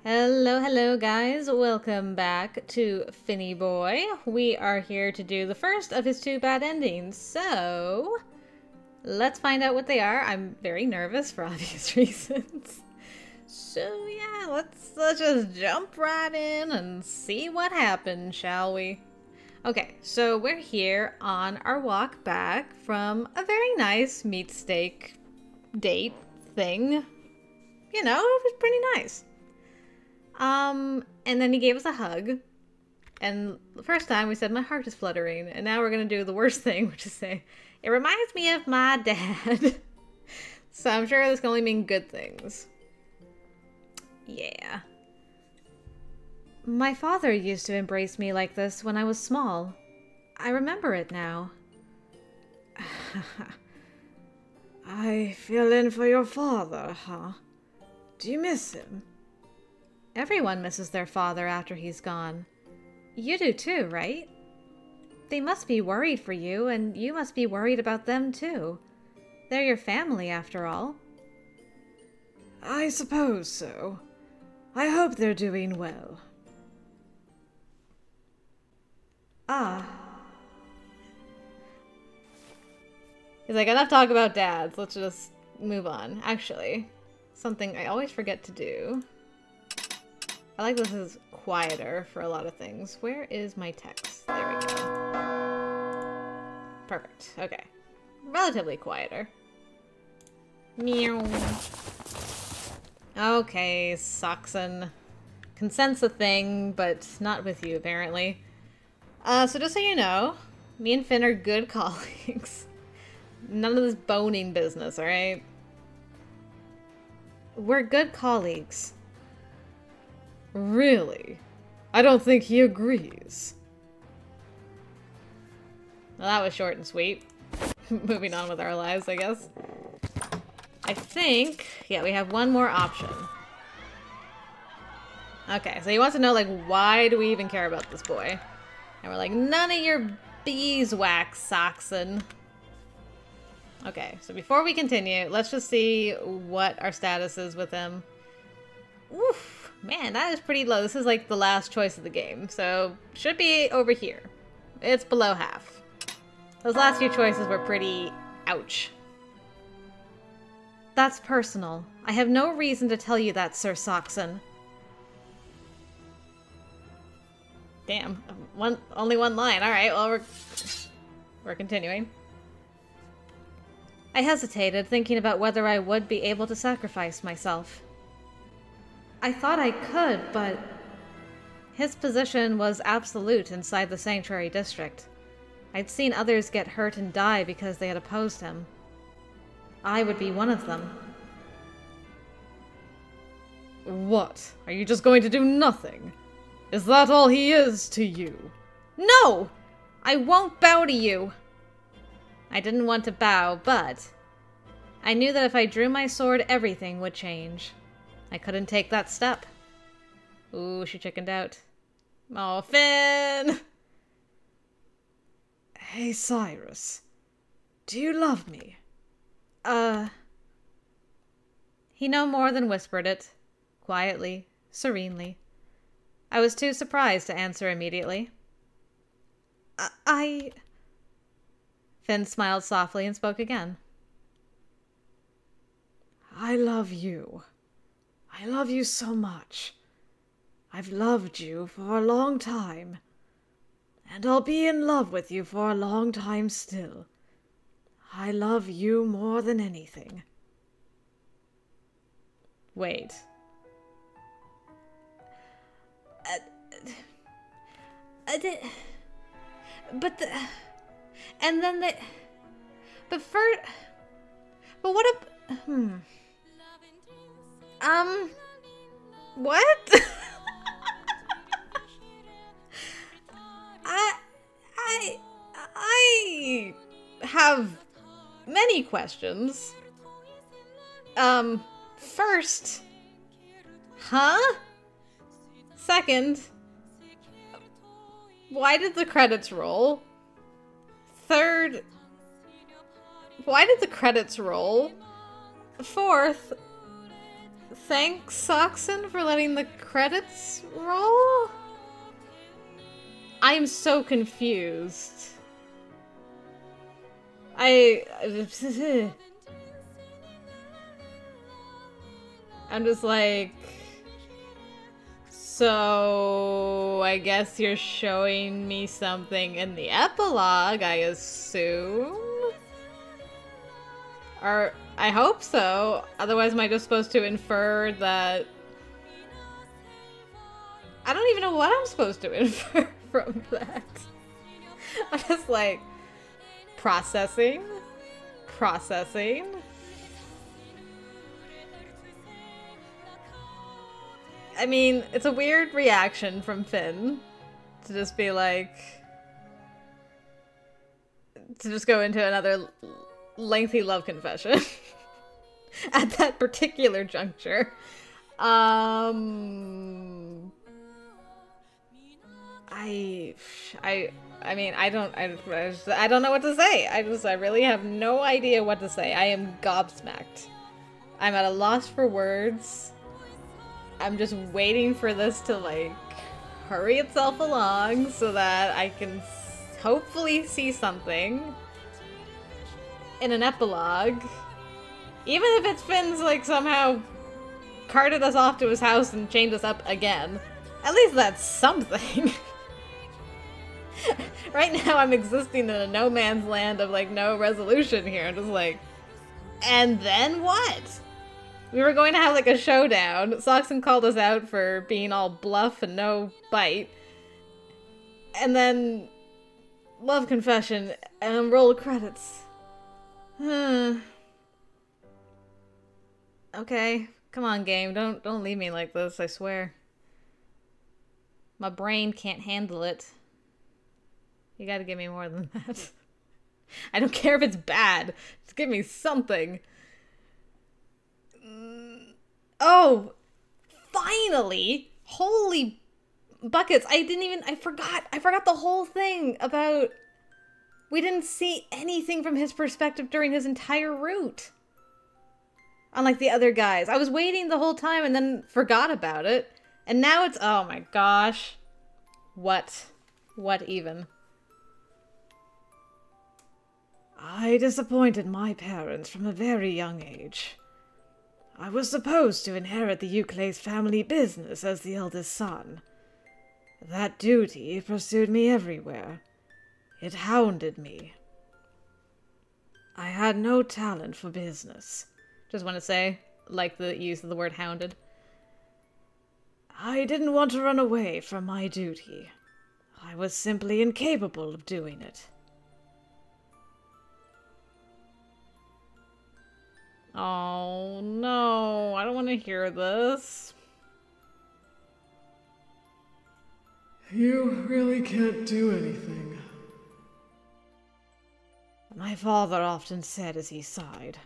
Hello, hello guys. Welcome back to Finny Boy. We are here to do the first of his two bad endings. So, let's find out what they are. I'm very nervous for obvious reasons. So yeah, let's just jump right in and see what happens, shall we? Okay, so we're here on our walk back from a very nice meat steak date thing. You know, it was pretty nice. And then he gave us a hug. And the first time we said, my heart is fluttering. And now we're going to do the worst thing, which is say, it reminds me of my dad. So I'm sure this can only mean good things. Yeah. My father used to embrace me like this when I was small. I remember it now. I feel in for your father, huh? Do you miss him? Everyone misses their father after he's gone. You do too, right? They must be worried for you, and you must be worried about them too. They're your family, after all. I suppose so. I hope they're doing well. Ah. He's like, enough talk about dads. Let's just move on. Actually, something I always forget to do. I like this is quieter for a lot of things. Where is my text? There we go. Perfect. Okay. Relatively quieter. Meow. Okay, Saxon. Consent's a thing, but not with you, apparently. So just so you know, me and Finn are good colleagues. None of this boning business, alright? We're good colleagues. Really? I don't think he agrees. Well, that was short and sweet. Moving on with our lives, I guess. I think, yeah, we have one more option. Okay, so he wants to know, like, why do we even care about this boy? And we're like, none of your beeswax, Saxon. Okay, so before we continue, let's just see what our status is with him. Oof. Man, that is pretty low. This is like the last choice of the game, so should be over here. It's below half. Those last few choices were pretty ouch. That's personal. I have no reason to tell you that, Sir Saxon. Damn, only one line. All right, well we're continuing. I hesitated, thinking about whether I would be able to sacrifice myself. I thought I could, but his position was absolute inside the Sanctuary District. I'd seen others get hurt and die because they had opposed him. I would be one of them. What? Are you just going to do nothing? Is that all he is to you? No! I won't bow to you! I didn't want to bow, but I knew that if I drew my sword, everything would change. I couldn't take that step. Ooh, she chickened out. Oh, Finn! Hey, Cyrus. Do you love me? He no more than whispered it. Quietly, serenely. I was too surprised to answer immediately. Finn smiled softly and spoke again. I love you. I love you so much. I've loved you for a long time. And I'll be in love with you for a long time still. I love you more than anything. Wait. And then they... But what what? I have many questions. First, huh? Second, why did the credits roll? Third, why did the credits roll? Fourth, thank Soxen for letting the credits roll? I am so confused. I'm just like, so I guess you're showing me something in the epilogue, I assume? Or, I hope so. Otherwise, am I just supposed to infer that... I don't even know what I'm supposed to infer from that. I'm just like, processing. I mean, it's a weird reaction from Finn to just be like... to just go into another lengthy love confession at that particular juncture. I mean, I don't know what to say. I really have no idea what to say. I am gobsmacked. I'm at a loss for words. I'm just waiting for this to, like, hurry itself along so that I can hopefully see something in an epilogue. Even if it's Finn's, like, somehow carted us off to his house and chained us up again. At least that's something. Right now I'm existing in a no man's land of, like, no resolution here. I'm just like, and then what? We were going to have, like, a showdown. Soxen called us out for being all bluff and no bite. And then... love confession and roll credits. Okay. Come on, game. Don't leave me like this, I swear. My brain can't handle it. You gotta give me more than that. I don't care if it's bad. Just give me something. Oh! Finally! Holy buckets. I forgot the whole thing about... we didn't see anything from his perspective during his entire route. Unlike the other guys. I was waiting the whole time and then forgot about it. And now it's... oh my gosh. What? What even? I disappointed my parents from a very young age. I was supposed to inherit the Euclase family business as the eldest son. That duty pursued me everywhere. It hounded me. I had no talent for business. Just want to say, like the use of the word hounded. I didn't want to run away from my duty. I was simply incapable of doing it. Oh no, I don't want to hear this. You really can't do anything. My father often said as he sighed.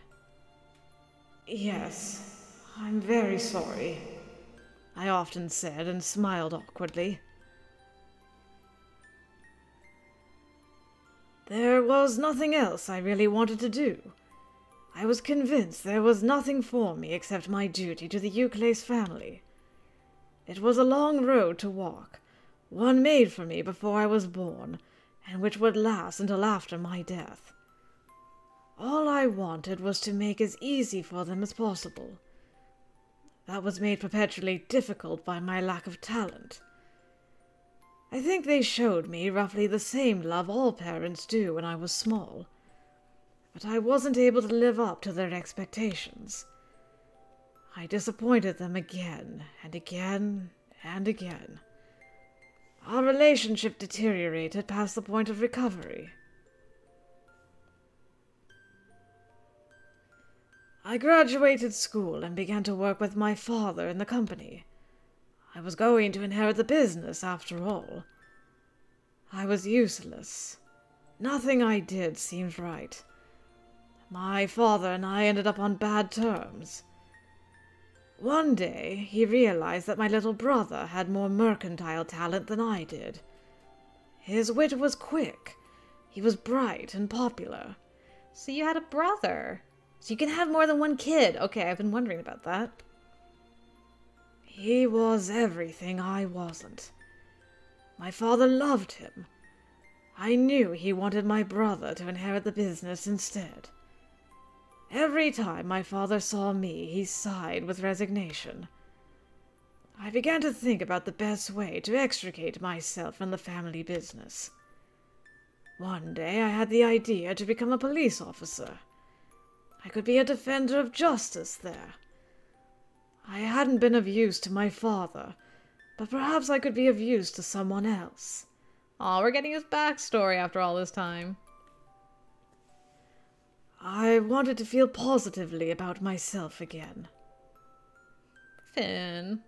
Yes, I'm very sorry, I often said and smiled awkwardly. There was nothing else I really wanted to do. I was convinced there was nothing for me except my duty to the Euclase family. It was a long road to walk, one made for me before I was born, and which would last until after my death. All I wanted was to make as easy for them as possible. That was made perpetually difficult by my lack of talent. I think they showed me roughly the same love all parents do when I was small. But I wasn't able to live up to their expectations. I disappointed them again and again and again. Our relationship deteriorated past the point of recovery. I graduated school and began to work with my father in the company. I was going to inherit the business after all. I was useless. Nothing I did seemed right. My father and I ended up on bad terms. One day, he realized that my little brother had more mercantile talent than I did. His wit was quick. He was bright and popular. So you had a brother. So you can have more than one kid. Okay, I've been wondering about that. He was everything I wasn't. My father loved him. I knew he wanted my brother to inherit the business instead. Every time my father saw me, he sighed with resignation. I began to think about the best way to extricate myself from the family business. One day I had the idea to become a police officer. I could be a defender of justice there. I hadn't been of use to my father, but perhaps I could be of use to someone else. Aw, we're getting his backstory after all this time. I wanted to feel positively about myself again. Finn.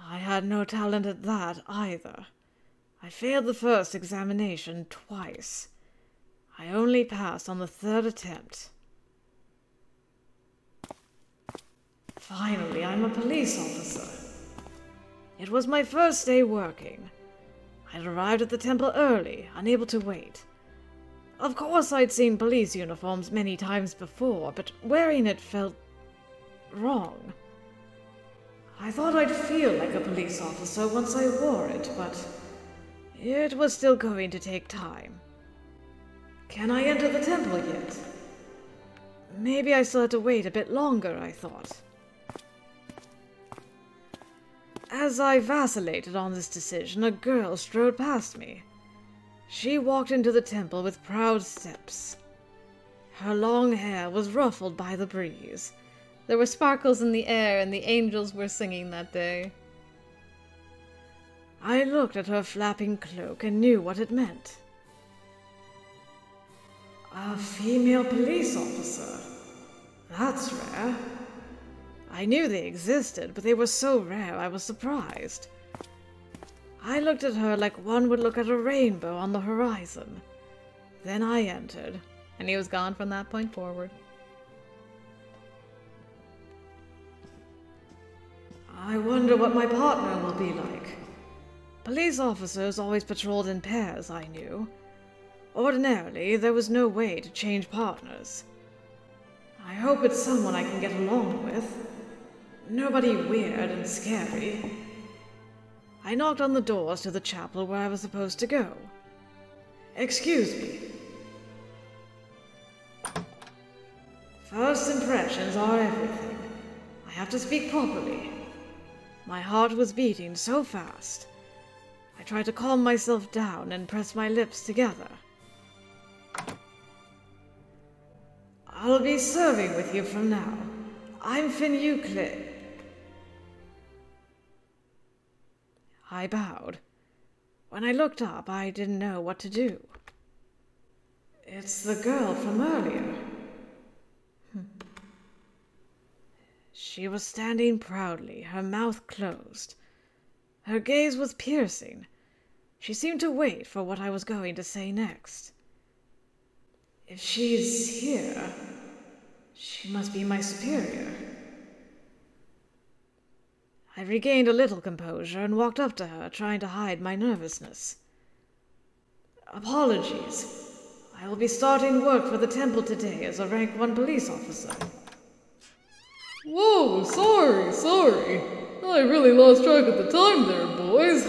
I had no talent at that either. I failed the first examination twice. I only passed on the third attempt. Finally, I'm a police officer. It was my first day working. I'd arrived at the temple early, unable to wait. Of course, I'd seen police uniforms many times before, but wearing it felt wrong. I thought I'd feel like a police officer once I wore it, but it was still going to take time. Can I enter the temple yet? Maybe I still had to wait a bit longer, I thought. As I vacillated on this decision, a girl strode past me. She walked into the temple with proud steps. Her long hair was ruffled by the breeze. There were sparkles in the air, and the angels were singing that day. I looked at her flapping cloak and knew what it meant. A female police officer. That's rare. I knew they existed, but they were so rare I was surprised. I looked at her like one would look at a rainbow on the horizon. Then I entered. And he was gone from that point forward. I wonder what my partner will be like. Police officers always patrolled in pairs, I knew. Ordinarily, there was no way to change partners. I hope it's someone I can get along with. Nobody weird and scary. I knocked on the doors to the chapel where I was supposed to go. Excuse me. First impressions are everything. I have to speak properly. My heart was beating so fast. I tried to calm myself down and press my lips together. I'll be serving with you from now. I'm Finn Euclid. I bowed. When I looked up, I didn't know what to do. It's the girl from earlier. She was standing proudly, her mouth closed. Her gaze was piercing. She seemed to wait for what I was going to say next. If she's here, she must be my superior. I regained a little composure and walked up to her, trying to hide my nervousness. Apologies. I will be starting work for the temple today as a rank 1 police officer. Whoa, sorry. I really lost track of the time there, boys.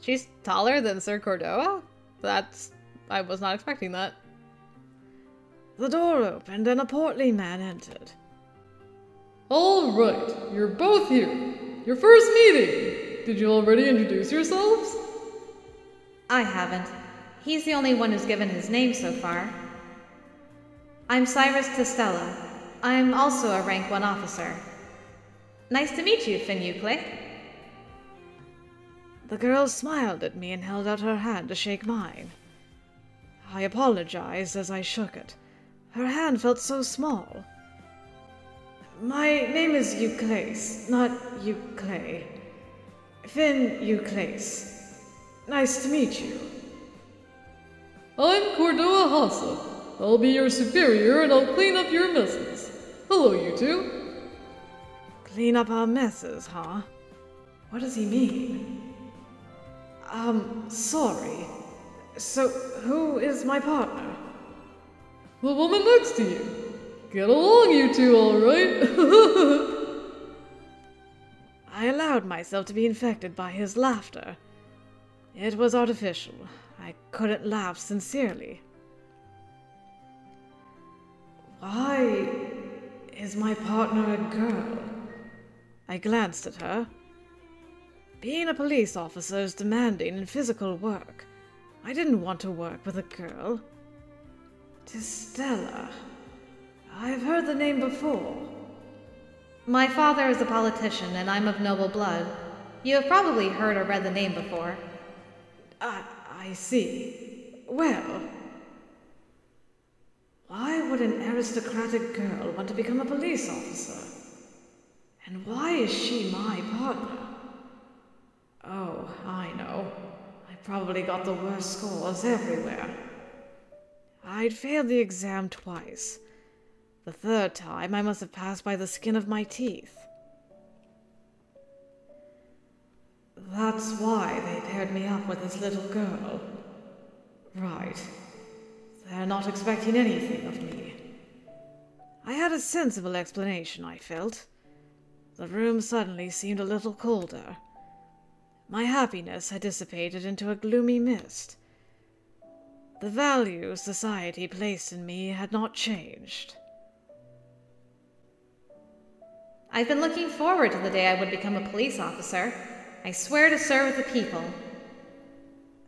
She's taller than Sir Cordoa? I was not expecting that. The door opened and a portly man entered. All right, you're both here. Your first meeting. Did you already introduce yourselves? I haven't. He's the only one who's given his name so far. I'm Cyrus Testella. I'm also a rank 1 officer. Nice to meet you, Finn Euclid. The girl smiled at me and held out her hand to shake mine. I apologized as I shook it. Her hand felt so small. My name is Euclase, not Euclay. Finn Euclase. Nice to meet you. I'm Cordoa Hassa. I'll be your superior and I'll clean up your messes. Hello, you two. Clean up our messes, huh? What does he mean? Sorry. So, who is my partner? The woman next to you. Get along, you two, alright? I allowed myself to be infected by his laughter. It was artificial. I couldn't laugh sincerely. Why is my partner a girl? I glanced at her. Being a police officer is demanding and physical work. I didn't want to work with a girl. Stella. I've heard the name before. My father is a politician, and I'm of noble blood. You have probably heard or read the name before. I see. Well, why would an aristocratic girl want to become a police officer? And why is she my partner? Oh, I know. I probably got the worst scores everywhere. I'd failed the exam twice. The third time, I must have passed by the skin of my teeth. That's why they paired me up with this little girl. Right. They're not expecting anything of me. I had a sensible explanation, I felt. The room suddenly seemed a little colder. My happiness had dissipated into a gloomy mist. The value society placed in me had not changed. I've been looking forward to the day I would become a police officer. I swear to serve the people.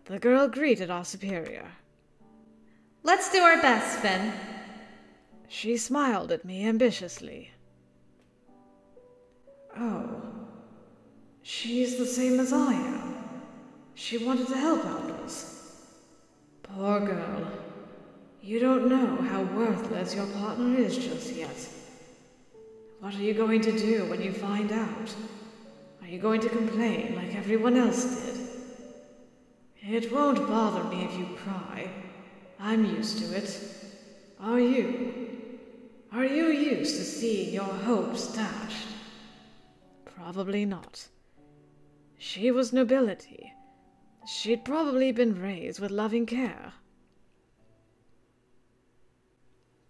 The girl greeted our superior. Let's do our best, Finn. She smiled at me ambitiously. Oh, she's the same as I am. She wanted to help others. Poor girl. You don't know how worthless your partner is just yet. What are you going to do when you find out? Are you going to complain like everyone else did? It won't bother me if you cry. I'm used to it. Are you? Are you used to seeing your hopes dashed? Probably not. She was nobility. She'd probably been raised with loving care.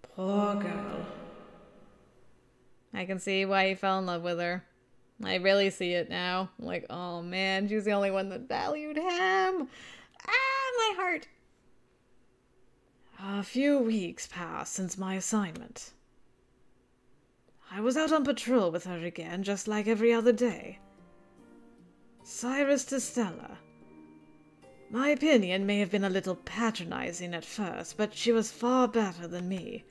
Poor girl. I can see why he fell in love with her. I really see it now. Like, oh man, she's the only one that valued him. My heart. A few weeks passed since my assignment. I was out on patrol with her again, just like every other day. Cyrus to Stella. My opinion may have been a little patronizing at first, but she was far better than me.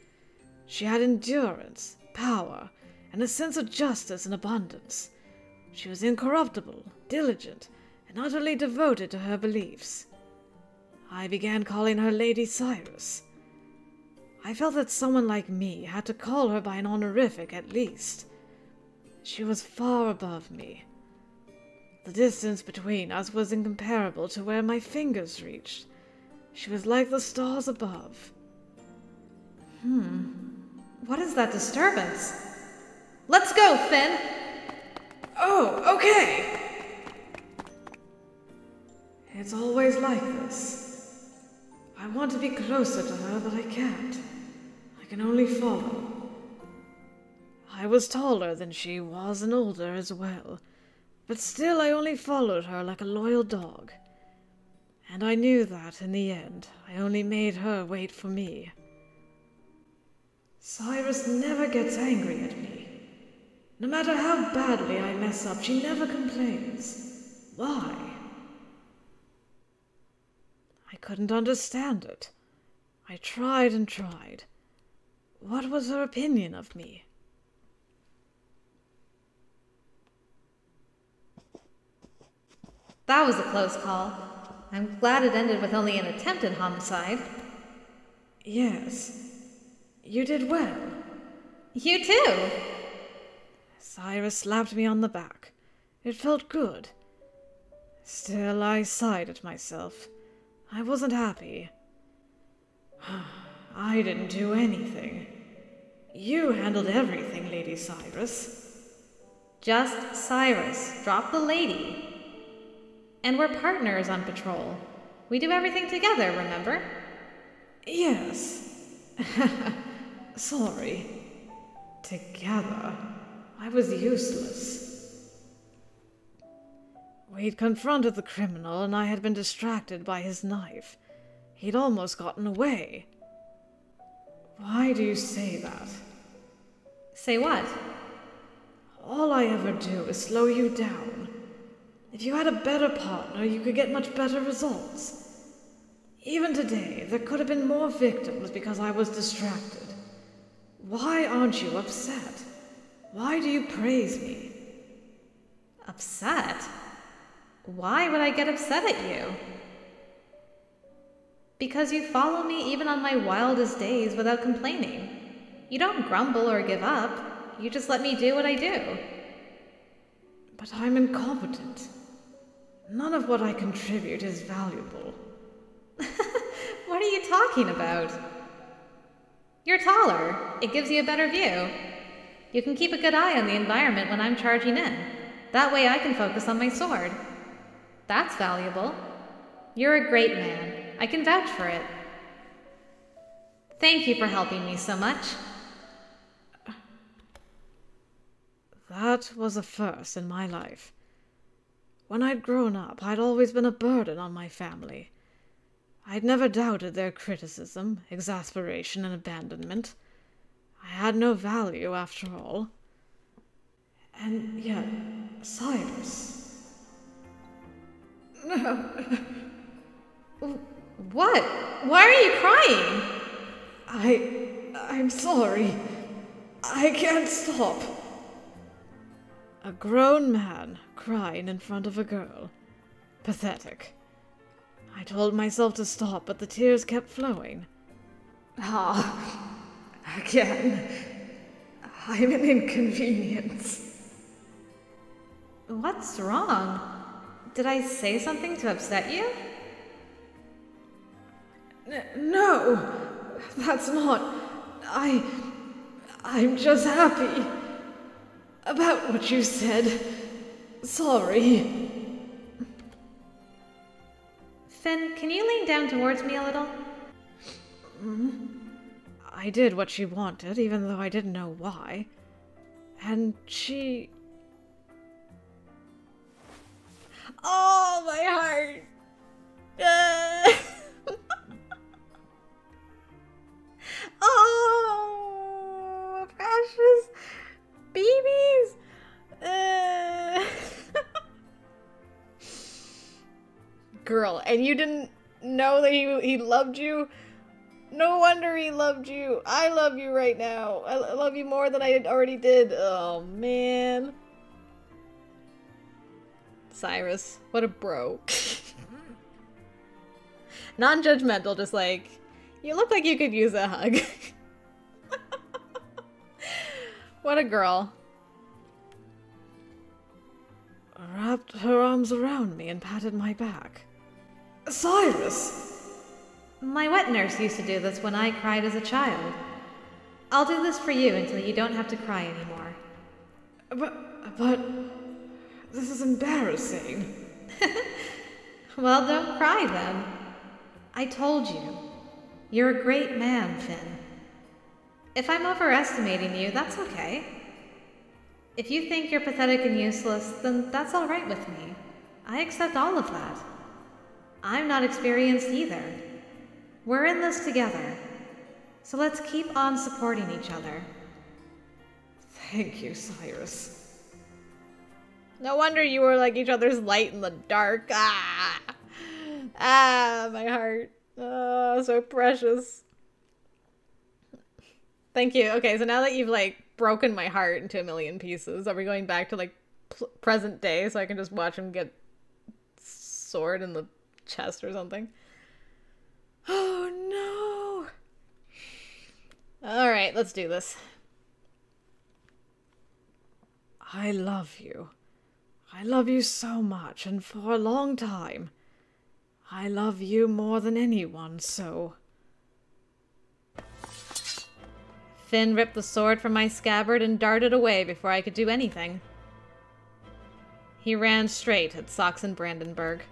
She had endurance, power, and a sense of justice and abundance. She was incorruptible, diligent, and utterly devoted to her beliefs. I began calling her Lady Cyrus. I felt that someone like me had to call her by an honorific at least. She was far above me. The distance between us was incomparable to where my fingers reached. She was like the stars above. What is that disturbance? Let's go, Finn! Oh, okay! It's always like this. I want to be closer to her, but I can't. I can only follow. I was taller than she was and older as well, but still I only followed her like a loyal dog. And I knew that, in the end, I only made her wait for me. Cyrus never gets angry at me. No matter how badly I mess up, she never complains. Why? I couldn't understand it. I tried and tried. What was her opinion of me? That was a close call. I'm glad it ended with only an attempted homicide. Yes. You did well. You too! Cyrus slapped me on the back. It felt good. Still, I sighed at myself. I wasn't happy. I didn't do anything. You handled everything, Lady Cyrus. Just Cyrus. Drop the lady. And we're partners on patrol. We do everything together, remember? Yes. Sorry. together, I was useless. We'd confronted the criminal, and I had been distracted by his knife. He'd almost gotten away. Why do you say that? Say what? All I ever do is slow you down. If you had a better partner, you could get much better results. Even today, there could have been more victims because I was distracted. Why aren't you upset? Why do you praise me? Upset? Why would I get upset at you? Because you follow me even on my wildest days without complaining. You don't grumble or give up. You just let me do what I do. But I'm incompetent. None of what I contribute is valuable. What are you talking about? You're taller. It gives you a better view. You can keep a good eye on the environment when I'm charging in. That way I can focus on my sword. That's valuable. You're a great man. I can vouch for it. Thank you for helping me so much. That was a first in my life. When I'd grown up, I'd always been a burden on my family. I'd never doubted their criticism, exasperation, and abandonment. I had no value, after all. And yet, Cyrus... What? Why are you crying? I'm sorry. I can't stop. A grown man crying in front of a girl. Pathetic. I told myself to stop, but the tears kept flowing. Again. I'm an inconvenience. What's wrong? Did I say something to upset you? No, that's not... I'm just happy about what you said. Sorry. Finn, can you lean down towards me a little? I did what she wanted, even though I didn't know why. And she... Oh, my heart! Oh, precious babies! Girl, and you didn't know that he loved you? No wonder he loved you. I love you right now. I love you more than I already did. Oh, man. Cyrus, what a bro. Non-judgmental, just like, you look like you could use a hug. What a girl. Wrapped her arms around me and patted my back. Cyrus! My wet nurse used to do this when I cried as a child. I'll do this for you until you don't have to cry anymore. But... this is embarrassing. Well, don't cry then. I told you. You're a great man, Finn. If I'm overestimating you, that's okay. If you think you're pathetic and useless, then that's all right with me. I accept all of that. I'm not experienced either. We're in this together. So let's keep on supporting each other. Thank you, Cyrus. No wonder you were like each other's light in the dark. Ah, my heart. Oh, so precious. Thank you. Okay, so now that you've like broken my heart into a million pieces, are we going back to like present day so I can just watch him get sword in the chest or something? Oh no. All right, let's do this. I love you. I love you so much, and for a long time. I love you more than anyone, so... Finn ripped the sword from my scabbard and darted away before I could do anything. He ran straight at Saxon Brandenburg.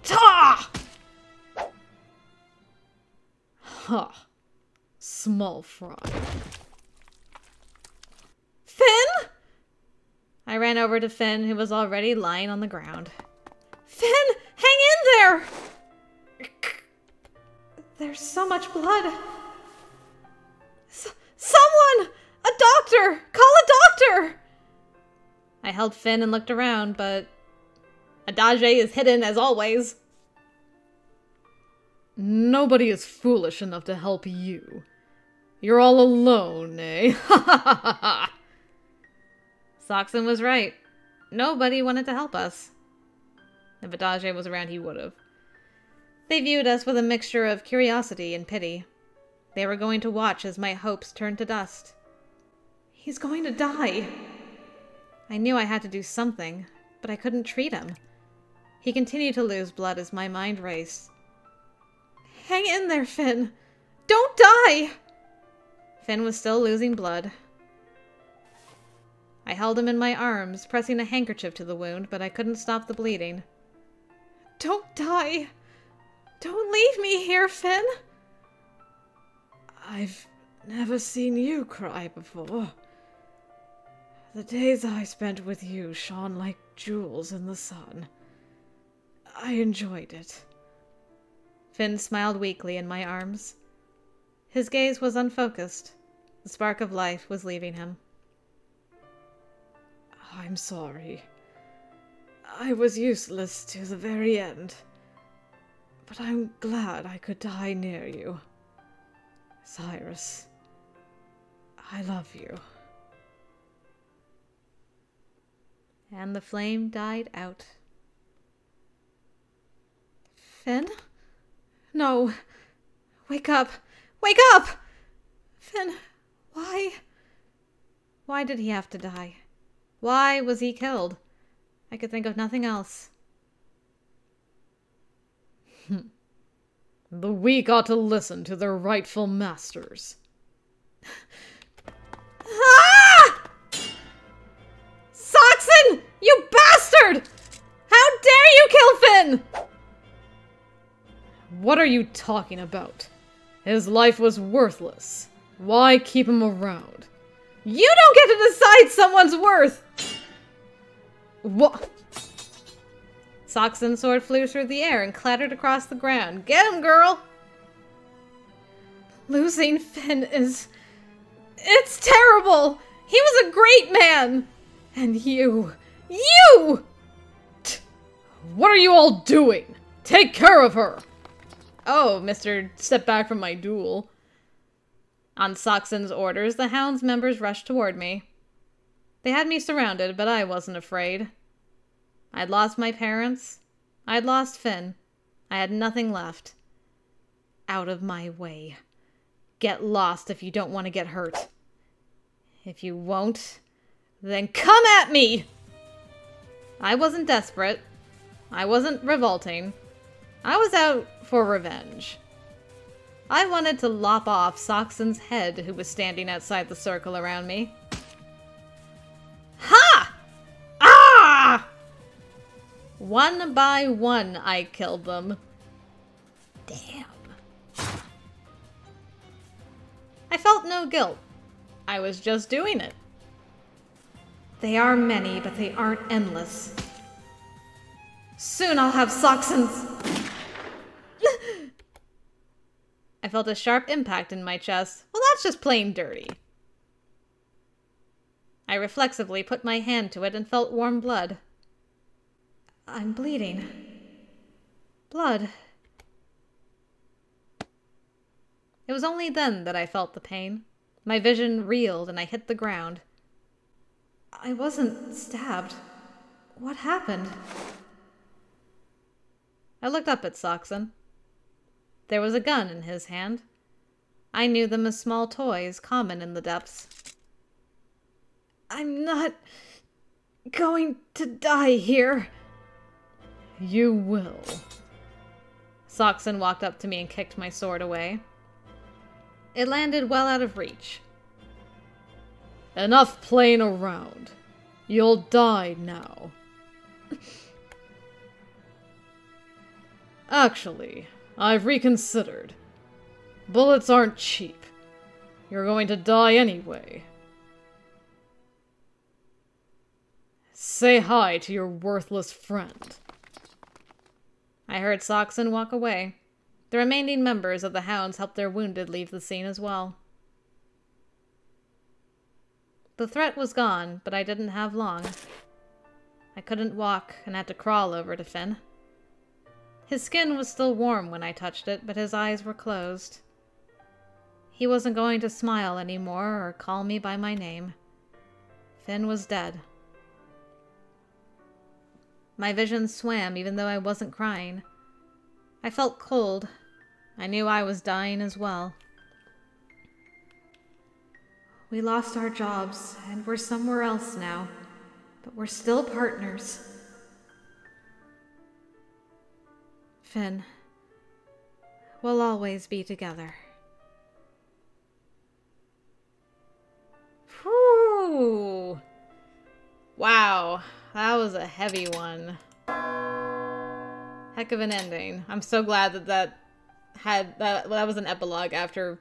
Ta! Huh. Small fry. I ran over to Finn, who was already lying on the ground. Finn! Hang in there! There's so much blood. Someone! A doctor! Call a doctor! I held Finn and looked around, but Adage is hidden as always. Nobody is foolish enough to help you. You're all alone, eh? Ha ha ha ha! Soxen was right. Nobody wanted to help us. If Adage was around, he would have. They viewed us with a mixture of curiosity and pity. They were going to watch as my hopes turned to dust. He's going to die. I knew I had to do something, but I couldn't treat him. He continued to lose blood as my mind raced. Hang in there, Finn. Don't die! Finn was still losing blood. I held him in my arms, pressing a handkerchief to the wound, but I couldn't stop the bleeding. Don't die! Don't leave me here, Finn! I've never seen you cry before. The days I spent with you shone like jewels in the sun. I enjoyed it. Finn smiled weakly in my arms. His gaze was unfocused. The spark of life was leaving him. I'm sorry. I was useless to the very end. But I'm glad I could die near you. Cyrus, I love you. And the flame died out. Finn? No. Wake up! Wake up! Finn, why? Why did he have to die? Why was he killed? I could think of nothing else. The weak ought to listen to their rightful masters. Ah! Soxen! You bastard! How dare you kill Finn! What are you talking about? His life was worthless. Why keep him around? You don't get to decide someone's worth! What? Soxen's sword flew through the air and clattered across the ground. Get him, girl! Losing Finn is... It's terrible! He was a great man! And you... You! What are you all doing? Take care of her! Oh, Mr. Step back from my duel. On Soxen's orders, the Hound's members rushed toward me. They had me surrounded, but I wasn't afraid. I'd lost my parents. I'd lost Finn. I had nothing left. Out of my way. Get lost if you don't want to get hurt. If you won't, then come at me! I wasn't desperate. I wasn't revolting. I was out for revenge. I wanted to lop off Soxen's head, who was standing outside the circle around me. Ha! Ah! One by one, I killed them. Damn. I felt no guilt. I was just doing it. They are many, but they aren't endless. Soon I'll have Soxen's... I felt a sharp impact in my chest. Well, that's just plain dirty. I reflexively put my hand to it and felt warm blood. I'm bleeding. Blood. It was only then that I felt the pain. My vision reeled and I hit the ground. I wasn't stabbed. What happened? I looked up at Soxen. There was a gun in his hand. I knew them as small toys, common in the depths. I'm not going to die here. You will. Soxen walked up to me and kicked my sword away. It landed well out of reach. Enough playing around. You'll die now. Actually, I've reconsidered. Bullets aren't cheap. You're going to die anyway. Say hi to your worthless friend. I heard Soxon walk away. The remaining members of the Hounds helped their wounded leave the scene as well. The threat was gone, but I didn't have long. I couldn't walk and had to crawl over to Finn. His skin was still warm when I touched it, but his eyes were closed. He wasn't going to smile anymore or call me by my name. Finn was dead. My vision swam even though I wasn't crying. I felt cold. I knew I was dying as well. We lost our jobs, and we're somewhere else now. But we're still partners. Finn, we'll always be together. Whew! Wow, that was a heavy one. Heck of an ending. I'm so glad that that was an epilogue after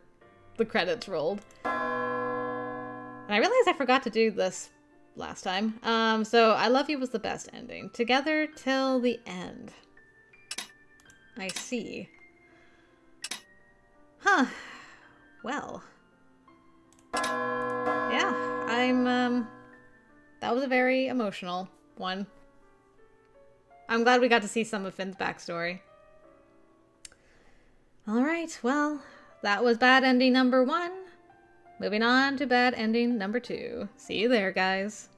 the credits rolled. And I realized I forgot to do this last time. So I Love You was the best ending. Together till the end. I see. Huh. Well. Yeah, that was a very emotional one. I'm glad we got to see some of Finn's backstory. Alright, well, that was bad ending number 1. Moving on to bad ending number 2. See you there, guys.